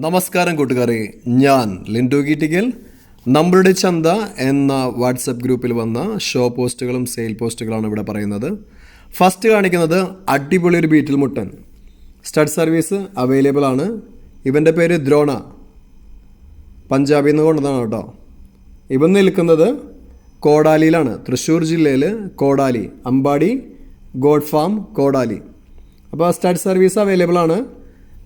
നമസ്കാരം കൂട്ടുകാരെ, ഞാൻ ലിൻഡു ഗീറ്റിക്കൽ. നമ്മളുടെ ചന്ത എന്ന വാട്സപ്പ് ഗ്രൂപ്പിൽ വന്ന ഷോ പോസ്റ്റുകളും സെയിൽ പോസ്റ്റുകളാണ് ഇവിടെ പറയുന്നത്. ഫസ്റ്റ് കാണിക്കുന്നത് അടിപൊളി ഒരു ബീറ്റിൽ മുട്ടൻ. സ്റ്റഡ് സർവീസ് അവൈലബിൾ ആണ്. ഇവൻ്റെ പേര് ദ്രോണ, പഞ്ചാബിൽ നിന്ന് കൊണ്ടതാണ് കേട്ടോ. ഇവൻ നിൽക്കുന്നത് കോടാലിയിലാണ്, തൃശ്ശൂർ ജില്ലയിൽ കോടാലി, അമ്പാടി ഗോഡ് ഫാം കോടാലി. അപ്പോൾ സ്റ്റഡ് സർവീസ് അവൈലബിൾ ആണ്.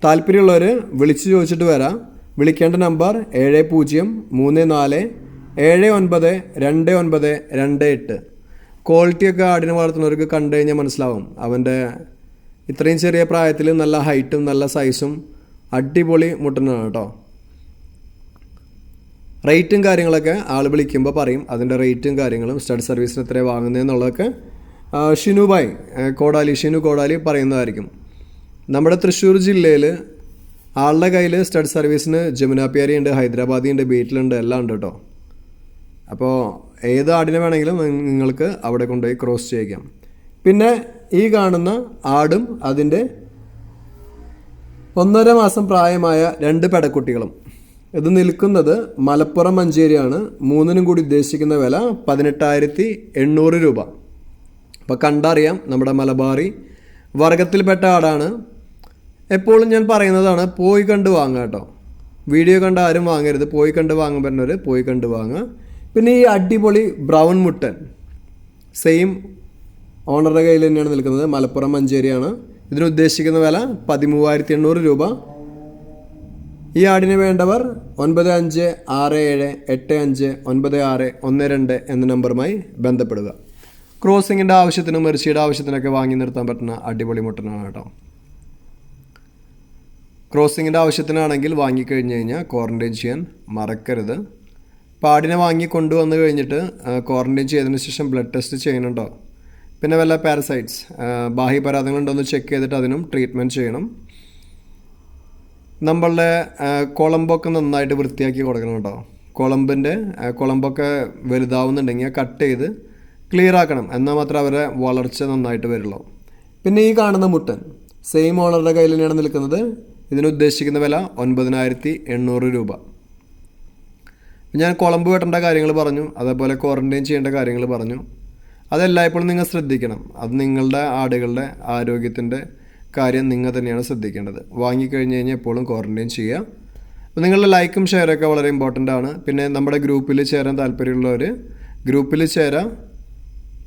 താല്പര്യമുള്ളവർ വിളിച്ച് ചോദിച്ചിട്ട് വരാം. വിളിക്കേണ്ട നമ്പർ 7034792928. ക്വാളിറ്റിയൊക്കെ ആടിനെ വളർത്തുന്നവർക്ക് കണ്ടു കഴിഞ്ഞാൽ മനസ്സിലാവും. അവൻ്റെ ഇത്രയും ചെറിയ പ്രായത്തിൽ നല്ല ഹൈറ്റും നല്ല സൈസും അടിപൊളി മുട്ടനാണ് കേട്ടോ. റേറ്റും കാര്യങ്ങളൊക്കെ ആൾ വിളിക്കുമ്പോൾ പറയും. അതിൻ്റെ റേറ്റും കാര്യങ്ങളും സ്റ്റഡ് സർവീസിന് എത്രയാണ് വാങ്ങുന്നതെന്നുള്ളതൊക്കെ ഷിനുബായ് ഷിനു കോടാലി പറയുന്നതായിരിക്കും. നമ്മുടെ തൃശ്ശൂർ ജില്ലയിൽ ആളുടെ കയ്യിൽ സ്റ്റഡ് സർവീസിന് ജമുനാപ്പിയാരി ഉണ്ട്, ഹൈദരാബാദി ഉണ്ട്, ബീറ്റിലുണ്ട്, എല്ലാം ഉണ്ട് കേട്ടോ. അപ്പോൾ ഏത് ആടിനെ വേണമെങ്കിലും നിങ്ങൾക്ക് അവിടെ കൊണ്ടുപോയി ക്രോസ് ചെയ്യിക്കാം. പിന്നെ ഈ കാണുന്ന ആടും അതിൻ്റെ 1.5 മാസം പ്രായമായ 2 പെടക്കുട്ടികളും. ഇത് നിൽക്കുന്നത് മലപ്പുറം മഞ്ചേരിയാണ്. 3നും കൂടി ഉദ്ദേശിക്കുന്ന വില 18,800 രൂപ. അപ്പോൾ കണ്ടറിയാം, നമ്മുടെ മലബാറി വർഗത്തിൽപ്പെട്ട ആടാണ്. എപ്പോഴും ഞാൻ പറയുന്നതാണ്, പോയി കണ്ട് വാങ്ങുക കേട്ടോ. വീഡിയോ കണ്ട് ആരും വാങ്ങരുത്, പോയി കണ്ട് വാങ്ങാൻ പറ്റുന്നവർ പോയി കണ്ട് വാങ്ങുക. പിന്നെ ഈ അടിപൊളി ബ്രൗൺ മുട്ടൻ സെയിം ഓണറുടെ കയ്യിൽ തന്നെയാണ് നിൽക്കുന്നത്, മലപ്പുറം മഞ്ചേരിയാണ്. ഇതിന് ഉദ്ദേശിക്കുന്ന വില 13,800 രൂപ. ഈ ആടിനെ വേണ്ടവർ 9567859612 എന്ന നമ്പറുമായി ബന്ധപ്പെടുക. ക്രോസിങ്ങിൻ്റെ ആവശ്യത്തിനും ഇറച്ചിയുടെ ആവശ്യത്തിനൊക്കെ വാങ്ങി നിർത്താൻ പറ്റുന്ന അടിപൊളി മുട്ടനാണ് കേട്ടോ. ക്രോസിങ്ങിൻ്റെ ആവശ്യത്തിനാണെങ്കിൽ വാങ്ങിക്കഴിഞ്ഞ് കഴിഞ്ഞാൽ ക്വാറൻറ്റൈൻ ചെയ്യാൻ മറക്കരുത്. പാടിനെ വാങ്ങി കൊണ്ടുവന്ന് കഴിഞ്ഞിട്ട് ക്വാറൻറ്റൈൻ ചെയ്തതിന് ശേഷം ബ്ലഡ് ടെസ്റ്റ് ചെയ്യണുണ്ടോ, പിന്നെ വല്ല പാരസൈറ്റ്സ് ബാഹ്യപരാധങ്ങളുണ്ടോ എന്ന് ചെക്ക് ചെയ്തിട്ട് അതിനും ട്രീറ്റ്മെൻറ്റ് ചെയ്യണം. നമ്മളുടെ കുളമ്പൊക്കെ നന്നായിട്ട് വൃത്തിയാക്കി കൊടുക്കണം കേട്ടോ. കുളമ്പൊക്കെ വലുതാവുന്നുണ്ടെങ്കിൽ കട്ട് ചെയ്ത് ക്ലിയർ ആക്കണം, എന്നാൽ മാത്രമേ അവരെ വളർച്ച നന്നായിട്ട് വരുള്ളൂ. പിന്നെ ഈ കാണുന്ന മുട്ടൻ സെയിം ഓണറുടെ കയ്യിൽ തന്നെയാണ് നിൽക്കുന്നത്. ഇതിന് ഉദ്ദേശിക്കുന്ന വില 9,800 രൂപ. ഞാൻ കുളമ്പ് വെട്ടേണ്ട കാര്യങ്ങൾ പറഞ്ഞു, അതേപോലെ ക്വാറൻറ്റൈൻ ചെയ്യേണ്ട കാര്യങ്ങൾ പറഞ്ഞു. അതെല്ലായ്പ്പോഴും നിങ്ങൾ ശ്രദ്ധിക്കണം. അത് നിങ്ങളുടെ ആടുകളുടെ ആരോഗ്യത്തിൻ്റെ കാര്യം നിങ്ങൾ തന്നെയാണ് ശ്രദ്ധിക്കേണ്ടത്. വാങ്ങിക്കഴിഞ്ഞ് കഴിഞ്ഞാൽ എപ്പോഴും ക്വാറൻറ്റൈൻ ചെയ്യുക. അപ്പോൾ നിങ്ങളുടെ ലൈക്കും ഷെയറൊക്കെ വളരെ ഇമ്പോർട്ടൻ്റ് ആണ്. പിന്നെ നമ്മുടെ ഗ്രൂപ്പിൽ ചേരാൻ താല്പര്യമുള്ളവർ ഗ്രൂപ്പിൽ ചേരാം.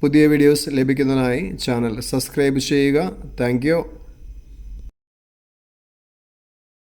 പുതിയ വീഡിയോസ് ലഭിക്കുന്നതിനായി ചാനൽ സബ്സ്ക്രൈബ് ചെയ്യുക. Thank you.